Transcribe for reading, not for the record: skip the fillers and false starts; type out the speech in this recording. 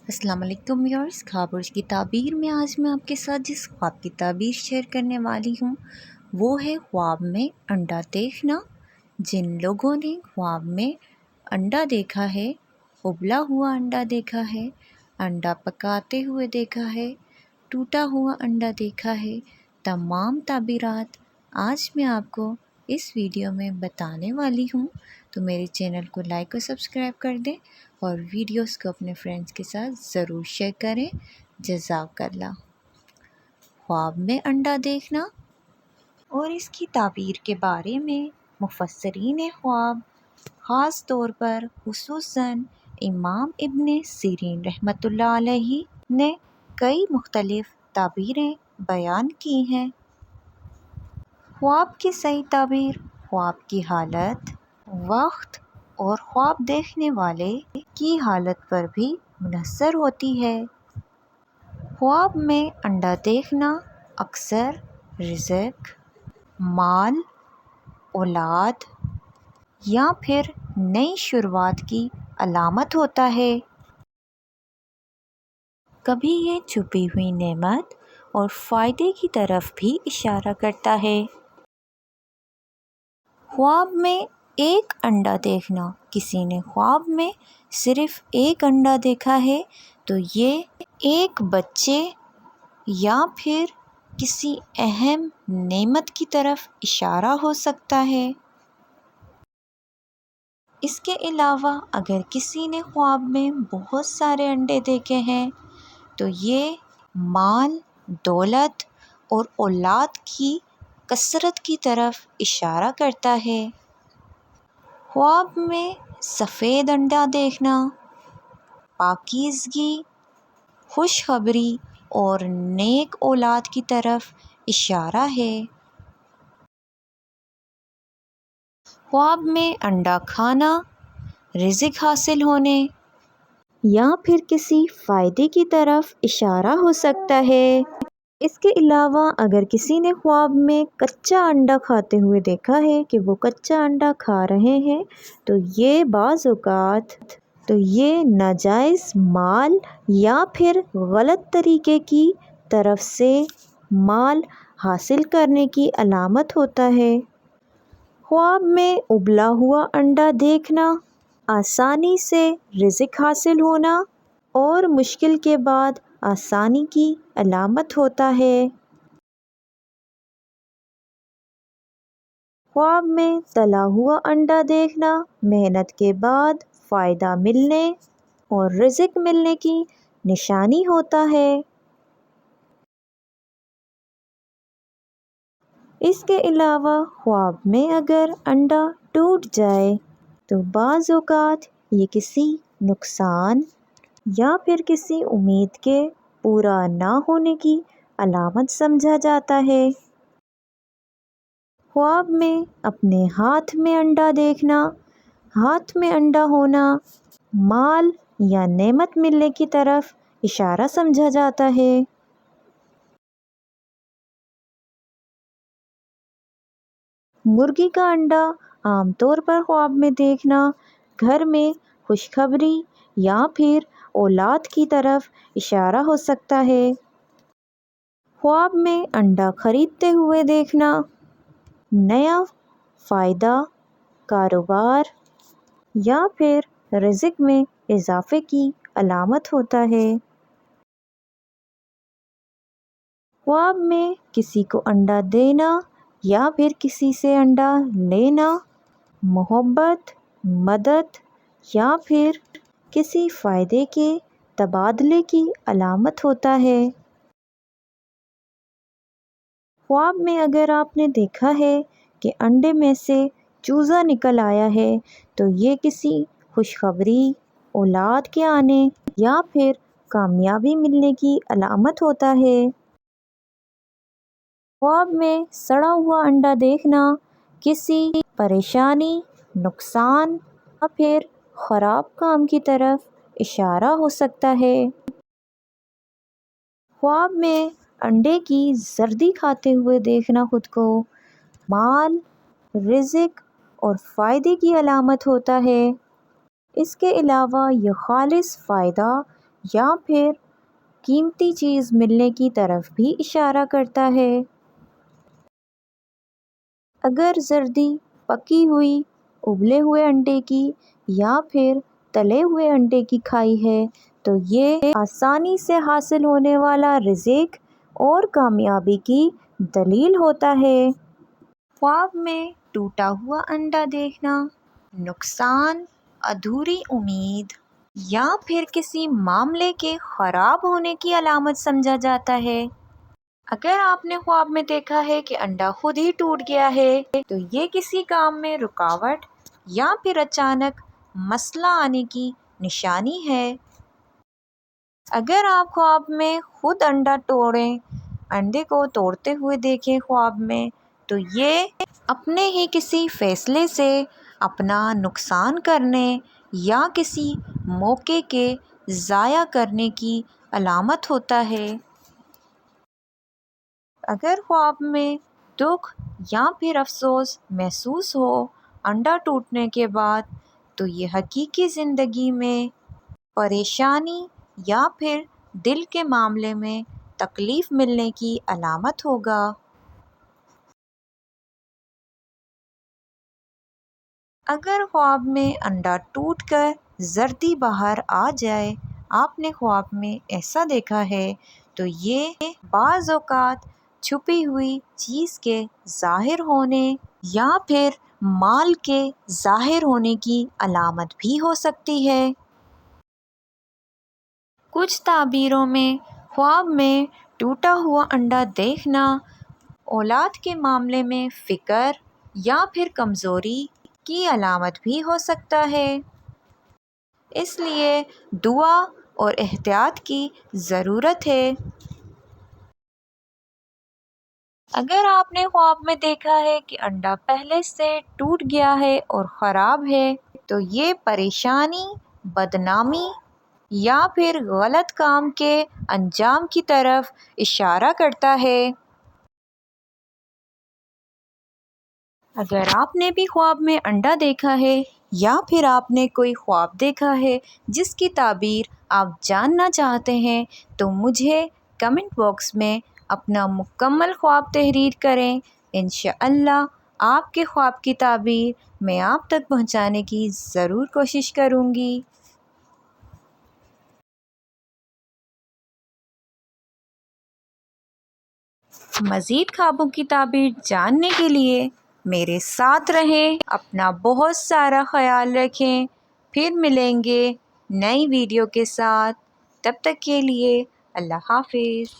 السلام علیکم ویورز، خوابورز کی تعبیر میں آج میں آپ کے ساتھ جس خواب کی تعبیر شیئر کرنے والی ہوں وہ ہے خواب میں انڈا دیکھنا۔ جن لوگوں نے خواب میں انڈا دیکھا ہے، ابلا ہوا انڈا دیکھا ہے، انڈا پکاتے ہوئے دیکھا ہے، ٹوٹا ہوا انڈا دیکھا ہے، تمام تعبیرات آج میں آپ کو اس ویڈیو میں بتانے والی ہوں، تو میرے چینل کو لائک اور سبسکرائب کر دیں اور ویڈیوز کو اپنے فرینڈس کے ساتھ ضرور شیئر کریں۔ جزاک اللہ۔ خواب میں انڈا دیکھنا اور اس کی تعبیر کے بارے میں مفسرین خواب، خاص طور پر خصوصاً امام ابن سیرین رحمۃ اللہ علیہ نے کئی مختلف تعبیریں بیان کی ہیں۔ خواب کی صحیح تعبیر خواب کی حالت، وقت اور خواب دیکھنے والے کی حالت پر بھی منحصر ہوتی ہے۔ خواب میں انڈا دیکھنا اکثر رزق، مال، اولاد یا پھر نئی شروعات کی علامت ہوتا ہے۔ کبھی یہ چھپی ہوئی نعمت اور فائدے کی طرف بھی اشارہ کرتا ہے۔ خواب میں ایک انڈا دیکھنا، کسی نے خواب میں صرف ایک انڈا دیکھا ہے تو یہ ایک بچے یا پھر کسی اہم نعمت کی طرف اشارہ ہو سکتا ہے۔ اس کے علاوہ اگر کسی نے خواب میں بہت سارے انڈے دیکھے ہیں تو یہ مال، دولت اور اولاد کی کثرت کی طرف اشارہ کرتا ہے۔ خواب میں سفید انڈا دیکھنا پاکیزگی، خوشخبری اور نیک اولاد کی طرف اشارہ ہے۔ خواب میں انڈا کھانا رزق حاصل ہونے یا پھر کسی فائدے کی طرف اشارہ ہو سکتا ہے۔ اس کے علاوہ اگر کسی نے خواب میں کچا انڈا کھاتے ہوئے دیکھا ہے کہ وہ کچا انڈا کھا رہے ہیں تو یہ بعض اوقات ناجائز مال یا پھر غلط طریقے کی طرف سے مال حاصل کرنے کی علامت ہوتا ہے۔ خواب میں ابلا ہوا انڈا دیکھنا آسانی سے رزق حاصل ہونا اور مشکل کے بعد آسانی کی علامت ہوتا ہے۔ خواب میں تلا ہوا انڈا دیکھنا محنت کے بعد فائدہ ملنے اور رزق ملنے کی نشانی ہوتا ہے۔ اس کے علاوہ خواب میں اگر انڈا ٹوٹ جائے تو بعض اوقات یہ کسی نقصان یا پھر کسی امید کے پورا نہ ہونے کی علامت سمجھا جاتا ہے۔ خواب میں اپنے ہاتھ میں انڈا دیکھنا، ہاتھ میں انڈا ہونا مال یا نعمت ملنے کی طرف اشارہ سمجھا جاتا ہے۔ مرغی کا انڈا عام طور پر خواب میں دیکھنا گھر میں خوشخبری یا پھر اولاد کی طرف اشارہ ہو سکتا ہے۔ خواب میں انڈا خریدتے ہوئے دیکھنا نیا فائدہ، کاروبار یا پھر رزق میں اضافے کی علامت ہوتا ہے۔ خواب میں کسی کو انڈا دینا یا پھر کسی سے انڈا لینا محبت، مدد یا پھر کسی فائدے کے تبادلے کی علامت ہوتا ہے۔ خواب میں اگر آپ نے دیکھا ہے کہ انڈے میں سے چوزا نکل آیا ہے تو یہ کسی خوشخبری، اولاد کے آنے یا پھر کامیابی ملنے کی علامت ہوتا ہے۔ خواب میں سڑا ہوا انڈا دیکھنا کسی پریشانی، نقصان یا پھر خراب کام کی طرف اشارہ ہو سکتا ہے۔ خواب میں انڈے کی زردی کھاتے ہوئے دیکھنا خود کو مال، رزق اور فائدے کی علامت ہوتا ہے۔ اس کے علاوہ یہ خالص فائدہ یا پھر قیمتی چیز ملنے کی طرف بھی اشارہ کرتا ہے۔ اگر زردی پکی ہوئی ابلے ہوئے انڈے کی یا پھر تلے ہوئے انڈے کی کھائی ہے تو یہ آسانی سے حاصل ہونے والا رزق اور کامیابی کی دلیل ہوتا ہے۔ خواب میں ٹوٹا ہوا انڈا دیکھنا نقصان، ادھوری امید یا پھر کسی معاملے کے خراب ہونے کی علامت سمجھا جاتا ہے۔ اگر آپ نے خواب میں دیکھا ہے کہ انڈا خود ہی ٹوٹ گیا ہے تو یہ کسی کام میں رکاوٹ یا پھر اچانک مسئلہ آنے کی نشانی ہے۔ اگر آپ خواب میں خود انڈے کو توڑتے ہوئے دیکھیں خواب میں تو یہ اپنے ہی کسی فیصلے سے اپنا نقصان کرنے یا کسی موقع کے ضائع کرنے کی علامت ہوتا ہے۔ اگر خواب میں دکھ یا پھر افسوس محسوس ہو انڈا ٹوٹنے کے بعد تو یہ حقیقی زندگی میں پریشانی یا پھر دل کے معاملے میں تکلیف ملنے کی علامت ہوگا۔ اگر خواب میں انڈا ٹوٹ کر زردی باہر آ جائے، آپ نے خواب میں ایسا دیکھا ہے تو یہ بعض اوقات چھپی ہوئی چیز کے ظاہر ہونے یا پھر مال کے ظاہر ہونے کی علامت بھی ہو سکتی ہے۔ کچھ تعبیروں میں خواب میں ٹوٹا ہوا انڈا دیکھنا اولاد کے معاملے میں فکر یا پھر کمزوری کی علامت بھی ہو سکتا ہے، اس لیے دعا اور احتیاط کی ضرورت ہے۔ اگر آپ نے خواب میں دیکھا ہے کہ انڈا پہلے سے ٹوٹ گیا ہے اور خراب ہے تو یہ پریشانی، بدنامی یا پھر غلط کام کے انجام کی طرف اشارہ کرتا ہے۔ اگر آپ نے بھی خواب میں انڈا دیکھا ہے یا پھر آپ نے کوئی خواب دیکھا ہے جس کی تعبیر آپ جاننا چاہتے ہیں تو مجھے کمنٹ باکس میں اپنا مکمل خواب تحریر کریں۔ انشاءاللہ آپ کے خواب کی تعبیر میں آپ تک پہنچانے کی ضرور کوشش کروں گی۔ مزید خوابوں کی تعبیر جاننے کے لیے میرے ساتھ رہیں، اپنا بہت سارا خیال رکھیں، پھر ملیں گے نئی ویڈیو کے ساتھ، تب تک کے لیے اللہ حافظ۔